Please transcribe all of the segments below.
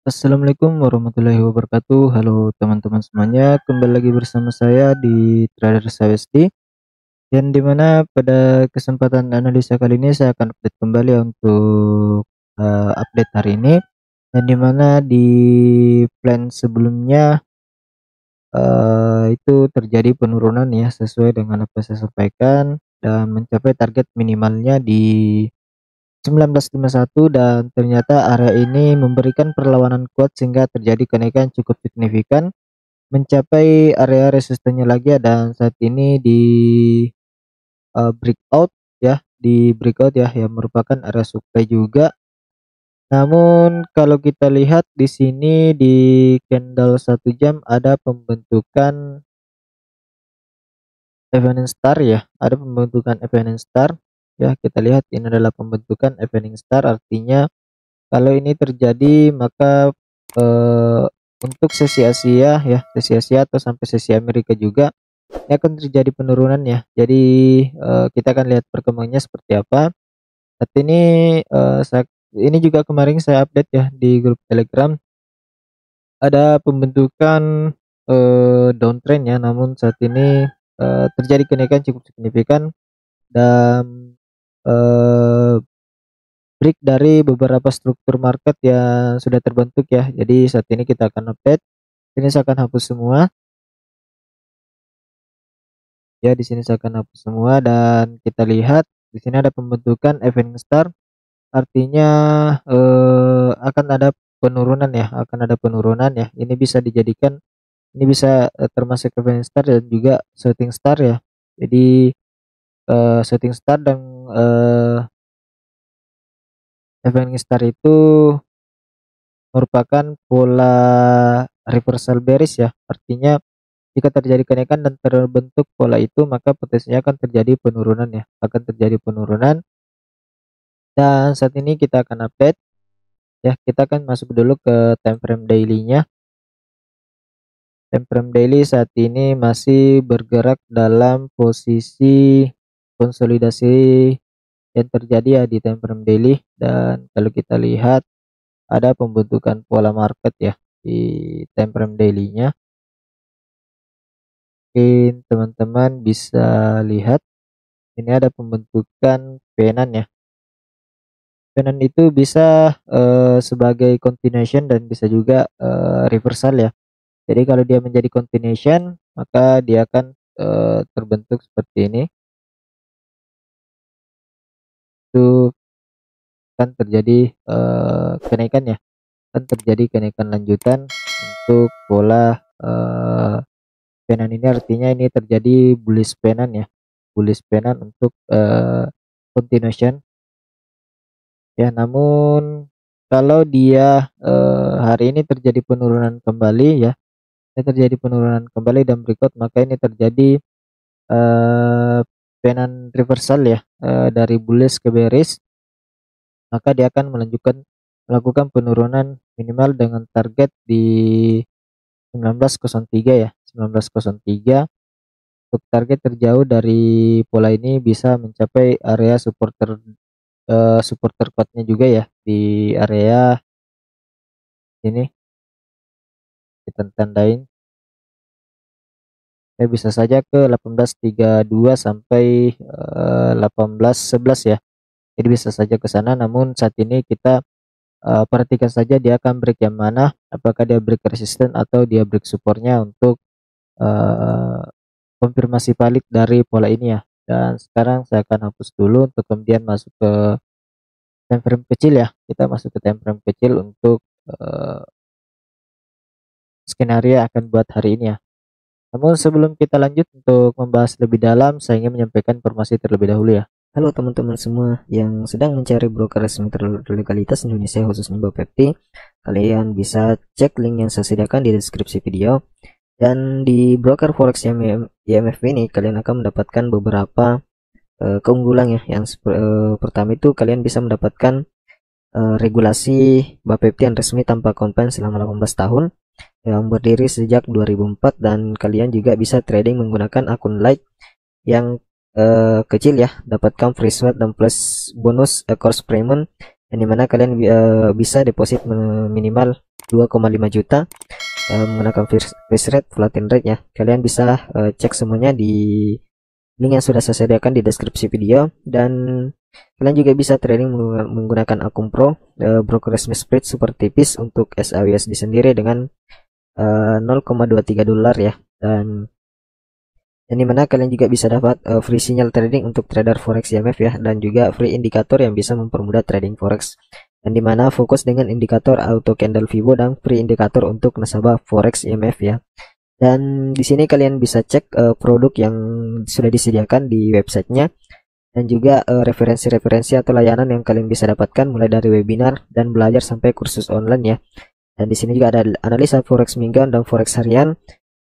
Assalamualaikum warahmatullahi wabarakatuh. Halo teman-teman semuanya, kembali lagi bersama saya di Trader Savesti, dan dimana pada kesempatan analisa kali ini saya akan update kembali ya untuk update hari ini, dan dimana di plan sebelumnya itu terjadi penurunan ya sesuai dengan apa yang saya sampaikan dan mencapai target minimalnya di 1951, dan ternyata area ini memberikan perlawanan kuat sehingga terjadi kenaikan cukup signifikan mencapai area resistennya lagi ya, dan saat ini di breakout ya, di breakout ya yang merupakan area supply juga. Namun kalau kita lihat di sini di candle 1 jam ada pembentukan evening star ya, ada pembentukan evening star ya. Kita lihat ini adalah pembentukan evening star, artinya kalau ini terjadi maka eh, untuk sesi Asia ya, sesi Asia atau sampai sesi Amerika juga ini akan terjadi penurunan ya. Jadi kita akan lihat perkembangannya seperti apa. Saat ini ini juga kemarin saya update ya di grup Telegram, ada pembentukan downtrend ya, namun saat ini terjadi kenaikan cukup signifikan dan eh, break dari beberapa struktur market yang sudah terbentuk ya. Jadi saat ini kita akan update. Ini saya akan hapus semua. Ya, di sini saya akan hapus semua dan kita lihat di sini ada pembentukan evening star. Artinya akan ada penurunan ya, akan ada penurunan ya. Ini bisa dijadikan, ini bisa termasuk evening star dan juga shooting star ya. Jadi shooting star dan evening star itu merupakan pola reversal bearish ya. Artinya jika terjadi kenaikan dan terbentuk pola itu, maka potensinya akan terjadi penurunan ya, akan terjadi penurunan. Dan saat ini kita akan update ya, kita akan masuk dulu ke time frame daily-nya. Time frame daily saat ini masih bergerak dalam posisi konsolidasi yang terjadi ya di time frame daily, dan kalau kita lihat ada pembentukan pola market ya di time frame daily-nya. Mungkin teman-teman bisa lihat ini ada pembentukan penan ya. Penan itu bisa sebagai continuation dan bisa juga reversal ya. Jadi kalau dia menjadi continuation, maka dia akan terbentuk seperti ini. Itu kan terjadi kenaikan ya, kan terjadi kenaikan lanjutan untuk pola penan ini, artinya ini terjadi bullish penan ya, bullish penan untuk continuation ya. Namun kalau dia hari ini terjadi penurunan kembali ya, ini terjadi penurunan kembali dan berikut, maka ini terjadi penan reversal ya, dari bullish ke bearish, maka dia akan melakukan penurunan minimal dengan target di 1903 ya, 1903. Untuk target terjauh dari pola ini bisa mencapai area support terkuatnya juga ya di area ini, kita tandain ya, bisa saja ke 1832 sampai 1811 ya. Jadi bisa saja ke sana, namun saat ini kita perhatikan saja dia akan break yang mana, apakah dia break resisten atau dia break supportnya untuk uh, konfirmasi balik dari pola ini ya. Dan sekarang saya akan hapus dulu untuk kemudian masuk ke time frame kecil ya. Kita masuk ke time frame kecil untuk skenario yang akan buat hari ini ya. Namun sebelum kita lanjut untuk membahas lebih dalam, saya ingin menyampaikan informasi terlebih dahulu ya. Halo teman-teman semua yang sedang mencari broker resmi berlegalitas Indonesia khususnya Bapepti. Kalian bisa cek link yang saya sediakan di deskripsi video. Dan di broker forex YMF ini kalian akan mendapatkan beberapa keunggulan ya. Yang pertama itu kalian bisa mendapatkan regulasi Bapepti yang resmi tanpa komplain selama 18 tahun yang berdiri sejak 2004, dan kalian juga bisa trading menggunakan akun Lite yang kecil ya, dapatkan free sweat dan plus bonus course payment, yang dimana kalian bisa deposit minimal 2,5 juta menggunakan freeze rate, floating rate ya. Kalian bisa cek semuanya di link yang sudah saya sediakan di deskripsi video, dan kalian juga bisa trading menggunakan akun pro broker resmi spread super tipis untuk SAUSD sendiri dengan 0,23 dolar ya, dan yang dimana kalian juga bisa dapat free sinyal trading untuk trader forex IMF ya, dan juga free indikator yang bisa mempermudah trading forex, dan dimana fokus dengan indikator auto candle Vivo dan free indikator untuk nasabah forex IMF ya. Dan di sini kalian bisa cek produk yang sudah disediakan di websitenya, dan juga referensi-referensi atau layanan yang kalian bisa dapatkan mulai dari webinar dan belajar sampai kursus online ya. Dan di sini juga ada analisa forex mingguan dan forex harian.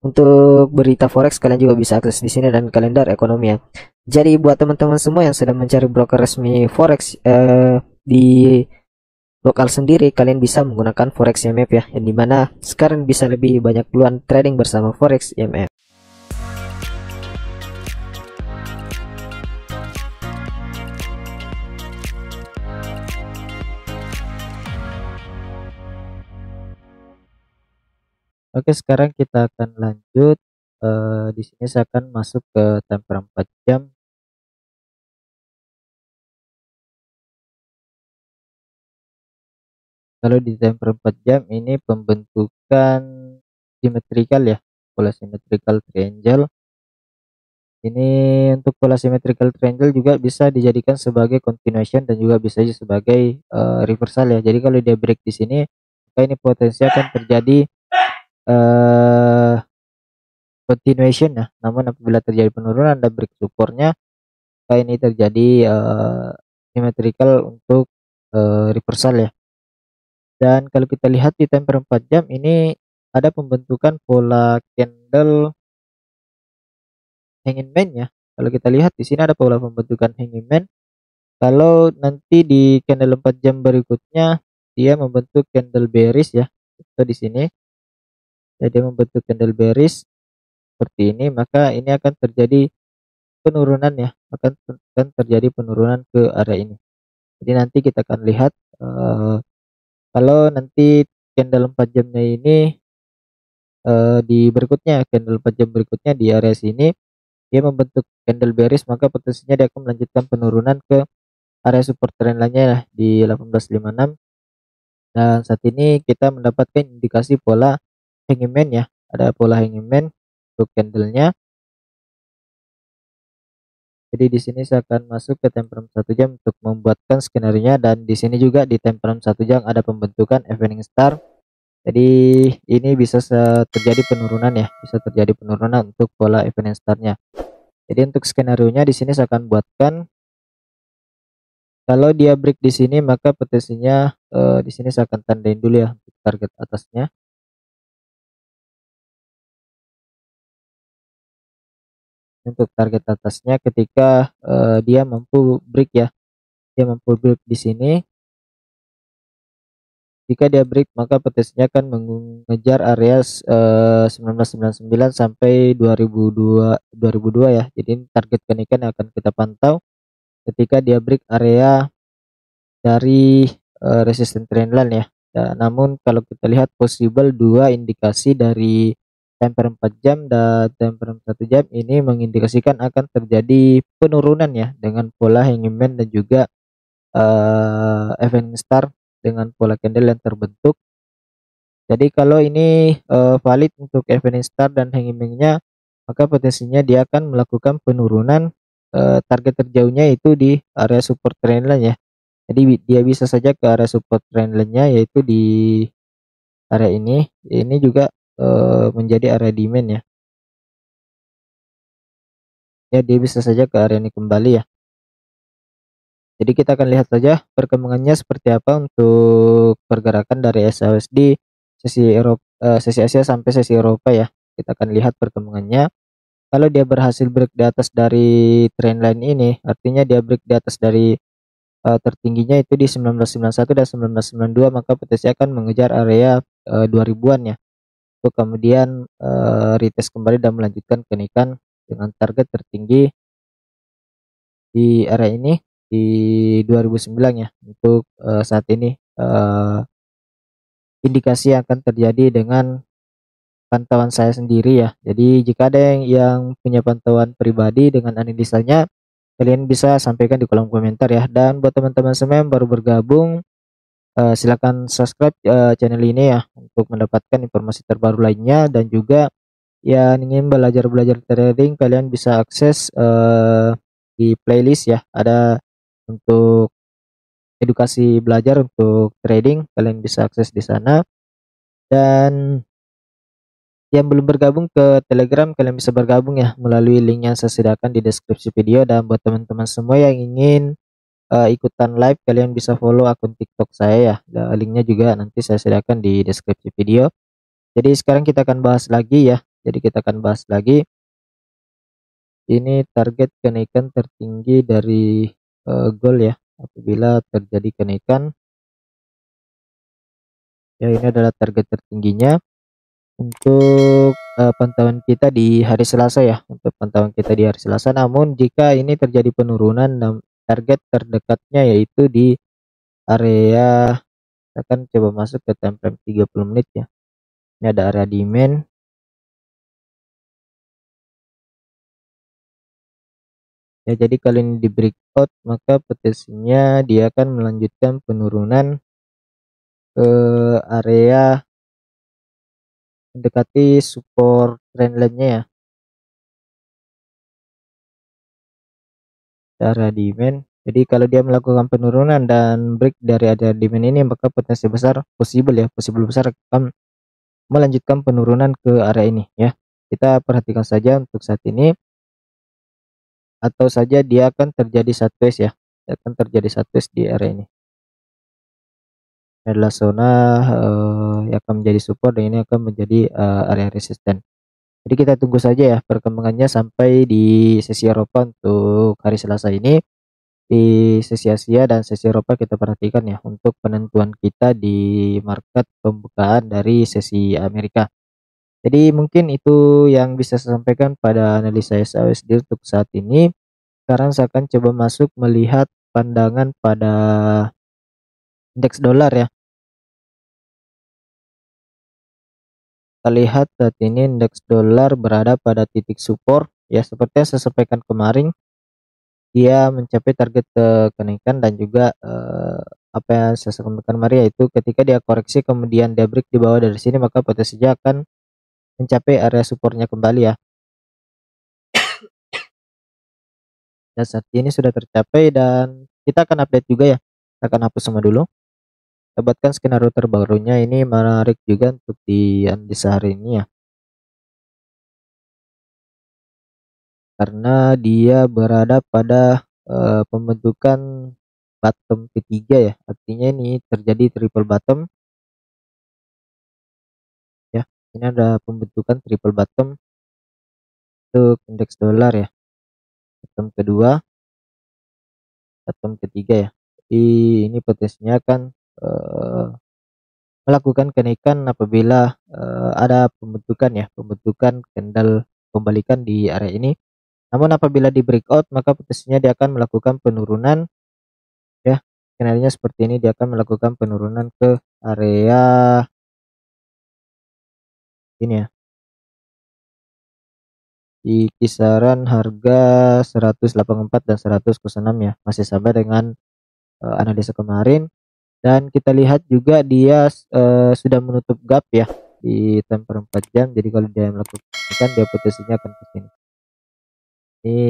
Untuk berita forex kalian juga bisa akses di sini, dan kalender ekonomi ya. Jadi buat teman-teman semua yang sedang mencari broker resmi forex di lokal sendiri, kalian bisa menggunakan forex IMF ya, yang dimana sekarang bisa lebih banyak peluang trading bersama forex IMF. Oke, sekarang kita akan lanjut. Di sini saya akan masuk ke temper 4 jam. Kalau di temper 4 jam ini pembentukan simetrikal ya, pola simetrikal triangle. Ini untuk pola symmetrical triangle juga bisa dijadikan sebagai continuation dan juga bisa sebagai reversal ya. Jadi kalau dia break di sini, maka ini potensi akan terjadi continuation ya. Namun apabila terjadi penurunan dan break supportnya, maka ini terjadi symmetrical untuk reversal ya. Dan kalau kita lihat di temper 4 jam ini ada pembentukan pola candle hanging man ya. Kalau kita lihat di sini ada pola pembentukan hanging man. Kalau nanti di candle 4 jam berikutnya dia membentuk candle bearish ya. Itu di sini. Jadi membentuk candle bearish seperti ini, maka ini akan terjadi penurunan ya. Akan terjadi penurunan ke area ini. Jadi nanti kita akan lihat kalau nanti candle 4 jamnya ini di berikutnya candle 4 jam berikutnya di area sini dia membentuk candle bearish, maka potensinya dia akan melanjutkan penurunan ke area support trend lainnya ya, di 1856. Dan saat ini kita mendapatkan indikasi pola hanging man ya, ada pola hanging man untuk candlenya. Jadi di sini saya akan masuk ke time frame 1 jam untuk membuatkan skenario, dan di sini juga di time frame 1 jam ada pembentukan evening star. Jadi ini bisa terjadi penurunan ya, bisa terjadi penurunan untuk pola evening starnya. Jadi untuk skenario nya di sini saya akan buatkan kalau dia break di sini, maka potensinya di sini saya akan tandain dulu ya untuk target atasnya. Untuk target atasnya ketika dia mampu break ya, dia mampu break di sini. Jika dia break, maka potensinya akan mengejar area 1999 sampai 2002 ya. Jadi target kenaikan yang akan kita pantau ketika dia break area dari resistance trendline ya. Ya, namun kalau kita lihat possible dua indikasi dari time frame 4 jam dan time frame 1 jam ini mengindikasikan akan terjadi penurunan ya dengan pola hanging man dan juga evening star dengan pola candle yang terbentuk. Jadi kalau ini valid untuk evening star dan hanging man-nya, maka potensinya dia akan melakukan penurunan target terjauhnya itu di area support trendline ya. Jadi dia bisa saja ke area support trendline-nya yaitu di area ini. Ini juga menjadi area demand ya. Ya, dia bisa saja ke area ini kembali ya. Jadi kita akan lihat saja perkembangannya seperti apa untuk pergerakan dari SAUSD sesi Eropa, sesi Asia sampai sesi Eropa ya. Kita akan lihat perkembangannya. Kalau dia berhasil break di atas dari trendline ini, artinya dia break di atas dari tertingginya itu di 1991 dan 1992, maka potensi akan mengejar area 2000-an ya. Untuk kemudian retest kembali dan melanjutkan kenaikan dengan target tertinggi di area ini di 2009 ya. Untuk saat ini indikasi yang akan terjadi dengan pantauan saya sendiri ya. Jadi jika ada yang punya pantauan pribadi dengan analisanya, kalian bisa sampaikan di kolom komentar ya. Dan buat teman-teman semua yang baru bergabung, silakan subscribe channel ini ya untuk mendapatkan informasi terbaru lainnya, dan juga yang ingin belajar trading kalian bisa akses di playlist ya. Ada untuk edukasi belajar untuk trading, kalian bisa akses di sana. Dan yang belum bergabung ke Telegram, kalian bisa bergabung ya melalui link yang saya sediakan di deskripsi video. Dan buat teman-teman semua yang ingin ikutan live, kalian bisa follow akun TikTok saya ya. Linknya juga nanti saya sediakan di deskripsi video. Jadi sekarang kita akan bahas lagi ya. Jadi kita akan bahas lagi ini target kenaikan tertinggi dari gold ya. Apabila terjadi kenaikan, ya ini adalah target tertingginya untuk pantauan kita di hari Selasa ya, untuk pantauan kita di hari Selasa. Namun jika ini terjadi penurunan, target terdekatnya yaitu di area, kita akan coba masuk ke time frame 30 menit ya. Ini ada area demand ya. Jadi kalau ini di breakout, maka potensinya dia akan melanjutkan penurunan ke area mendekati support trendline-nya ya, area demand. Jadi kalau dia melakukan penurunan dan break dari area demand ini, maka potensi besar possible besar akan melanjutkan penurunan ke area ini ya. Kita perhatikan saja untuk saat ini, atau saja dia akan terjadi sideways ya, akan terjadi sideways di area ini. Ini adalah zona yang akan menjadi support, dan ini akan menjadi area resisten. Jadi kita tunggu saja ya perkembangannya sampai di sesi Eropa untuk hari Selasa ini. Di sesi Asia dan sesi Eropa kita perhatikan ya untuk penentuan kita di market pembukaan dari sesi Amerika. Jadi mungkin itu yang bisa saya sampaikan pada analisa SAUSD untuk saat ini. Sekarang saya akan coba masuk melihat pandangan pada indeks dolar ya. Kita lihat saat ini indeks dolar berada pada titik support ya, seperti yang saya sampaikan kemarin. Dia mencapai target kenaikan, dan juga apa yang saya sampaikan kemarin, yaitu ketika dia koreksi kemudian dia break di bawah dari sini, maka potensinya akan mencapai area supportnya kembali ya. Dan saat ini sudah tercapai, dan kita akan update juga ya. Kita akan hapus semua dulu. Dapatkan skenario terbarunya, ini menarik juga untuk di analisa hari ini ya, karena dia berada pada pembentukan bottom ketiga ya. Artinya ini terjadi triple bottom ya. Ini ada pembentukan triple bottom untuk indeks dolar ya. Bottom kedua, bottom ketiga ya. Jadi ini potensinya akan melakukan kenaikan apabila ada pembentukan ya, pembentukan candle pembalikan di area ini. Namun apabila di breakout, maka potensinya dia akan melakukan penurunan ya. Skenario seperti ini, dia akan melakukan penurunan ke area ini ya, di kisaran harga 184 dan 106 ya, masih sama dengan analisa kemarin. Dan kita lihat juga dia sudah menutup gap ya di temper 4 jam. Jadi kalau dia melakukan, dia potensinya akan ke sini. Ini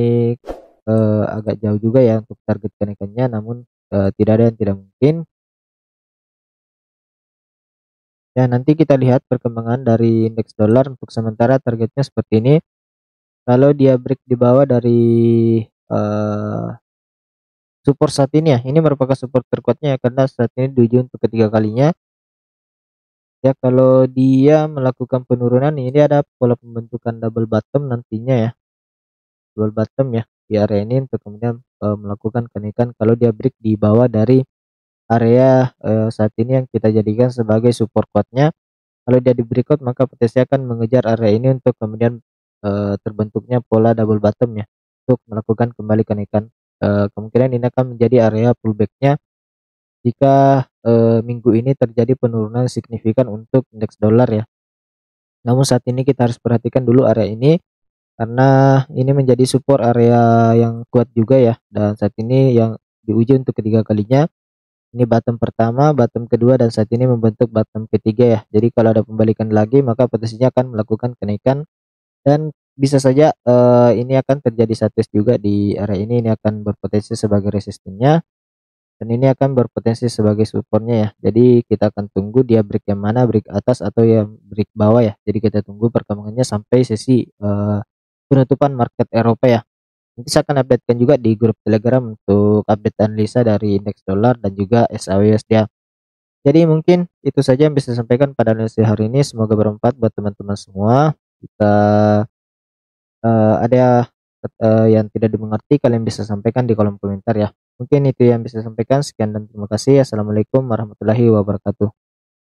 agak jauh juga ya untuk target kenaikannya, namun tidak ada yang tidak mungkin. Ya, nanti kita lihat perkembangan dari indeks dolar. Untuk sementara targetnya seperti ini. Kalau dia break di bawah dari support saat ini ya, ini merupakan support terkuatnya ya, karena saat ini diuji untuk ketiga kalinya ya. Kalau dia melakukan penurunan, ini ada pola pembentukan double bottom nantinya ya, double bottom ya di area ini, untuk kemudian melakukan kenaikan kalau dia break di bawah dari area saat ini yang kita jadikan sebagai support kuatnya. Kalau dia di breakout, maka potensi akan mengejar area ini untuk kemudian terbentuknya pola double bottom ya, untuk melakukan kembali kenaikan. Kemungkinan ini akan menjadi area pullbacknya jika minggu ini terjadi penurunan signifikan untuk indeks dolar ya. Namun saat ini kita harus perhatikan dulu area ini karena ini menjadi support area yang kuat juga ya, dan saat ini yang diuji untuk ketiga kalinya. Ini bottom pertama, bottom kedua, dan saat ini membentuk bottom ketiga ya. Jadi kalau ada pembalikan lagi maka potensinya akan melakukan kenaikan, dan bisa saja ini akan terjadi satu juga di area ini. Ini akan berpotensi sebagai resistennya, dan ini akan berpotensi sebagai supportnya ya. Jadi kita akan tunggu dia break yang mana, break atas atau yang break bawah ya. Jadi kita tunggu perkembangannya sampai sesi penutupan market Eropa ya. Nanti saya akan updatekan juga di grup Telegram untuk update analisa dari indeks dolar dan juga SAWUSD ya. Jadi mungkin itu saja yang bisa saya sampaikan pada analisis hari ini. Semoga bermanfaat buat teman-teman semua. Jika ada yang tidak dimengerti, kalian bisa sampaikan di kolom komentar ya. Mungkin itu yang bisa saya sampaikan. Sekian dan terima kasih. Assalamualaikum warahmatullahi wabarakatuh.